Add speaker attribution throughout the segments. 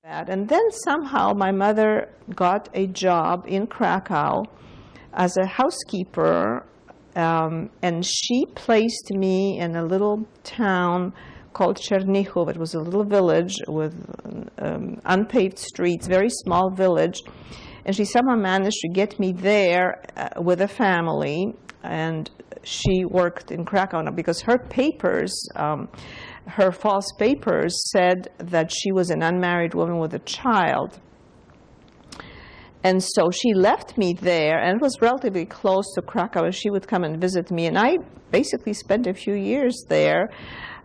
Speaker 1: that. And then somehow my mother got a job in Krakow as a housekeeper, and she placed me in a little town called Chernichów. It was a little village with unpaved streets, very small village. And she somehow managed to get me there with a family, and she worked in Krakow now because her papers, her false papers said that she was an unmarried woman with a child. And so she left me there, and it was relatively close to Krakow, and she would come and visit me, and I basically spent a few years there.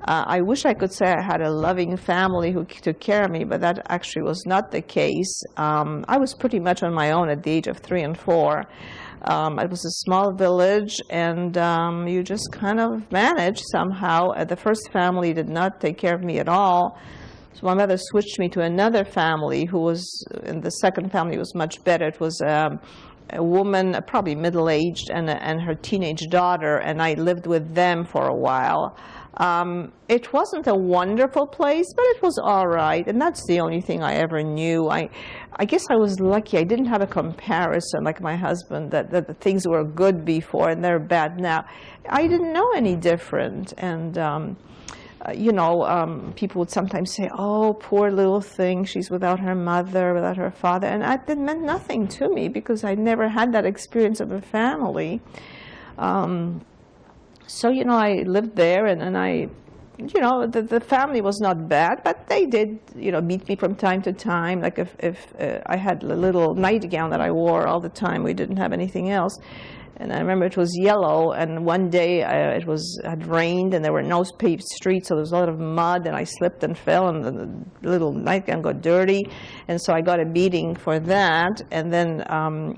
Speaker 1: I wish I could say I had a loving family who took care of me, but that actually was not the case. I was pretty much on my own at the age of 3 and 4. It was a small village, and you just kind of managed somehow. The first family did not take care of me at all. So my mother switched me to another family who was, and the second family was much better. It was a woman, probably middle-aged, and her teenage daughter, and I lived with them for a while. It wasn't a wonderful place, but it was all right, and that's the only thing I ever knew. I guess I was lucky. I didn't have a comparison like my husband, that the things were good before and they're bad now. I didn't know any different, and you know, people would sometimes say, oh, poor little thing, she's without her mother, without her father, and that meant nothing to me because I never had that experience of a family. So, you know, I lived there, and I, you know, the family was not bad, but they did, you know, beat me from time to time. Like if I had a little nightgown that I wore all the time, we didn't have anything else. And I remember it was yellow, and one day it had rained, and there were no paved streets, so there was a lot of mud, and I slipped and fell, and the little nightgown got dirty, and so I got a beating for that. And then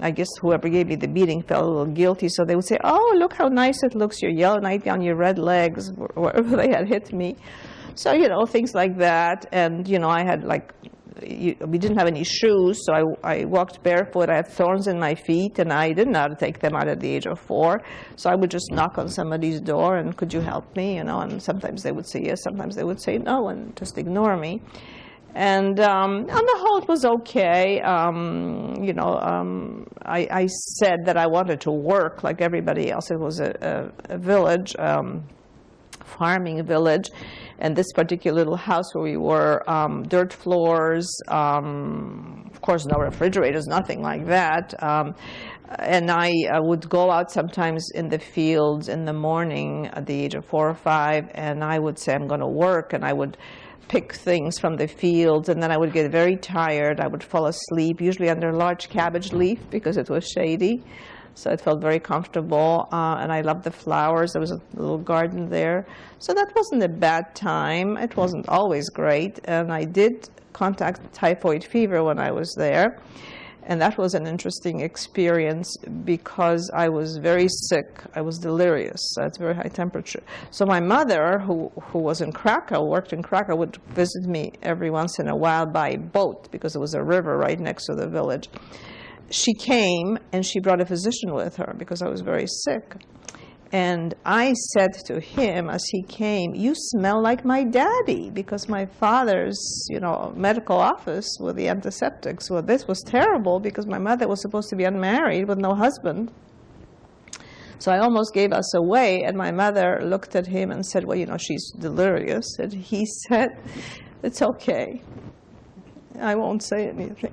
Speaker 1: I guess whoever gave me the beating felt a little guilty, so they would say, oh, look how nice it looks, your yellow nightgown, your red legs, wherever they had hit me. So, you know, things like that. And, you know, I had like, we didn't have any shoes, so I walked barefoot. I had thorns in my feet, and I didn't know how to take them out at the age of 4. So I would just knock on somebody's door, and could you help me? You know, and sometimes they would say yes, sometimes they would say no, and just ignore me. And on the whole, it was okay. You know, I said that I wanted to work like everybody else. It was a village, farming village. And this particular little house where we were, dirt floors, of course no refrigerators, nothing like that. And I would go out sometimes in the fields in the morning at the age of 4 or 5, and I would say I'm going to work, and I would pick things from the fields, and then I would get very tired. I would fall asleep, usually under a large cabbage leaf because it was shady. So it felt very comfortable, and I loved the flowers. There was a little garden there. So that wasn't a bad time. It wasn't always great, and I did contract typhoid fever when I was there. And that was an interesting experience because I was very sick. I was delirious. That's very high temperature. So my mother, who was in Krakow, worked in Krakow, would visit me every once in a while by boat because there was a river right next to the village. She came, and she brought a physician with her because I was very sick. And I said to him as he came, you smell like my daddy, because my father's, you know, medical office with the antiseptics. Well, this was terrible because my mother was supposed to be unmarried with no husband. So I almost gave us away, and my mother looked at him and said, well, you know, she's delirious. And he said, it's okay. I won't say anything.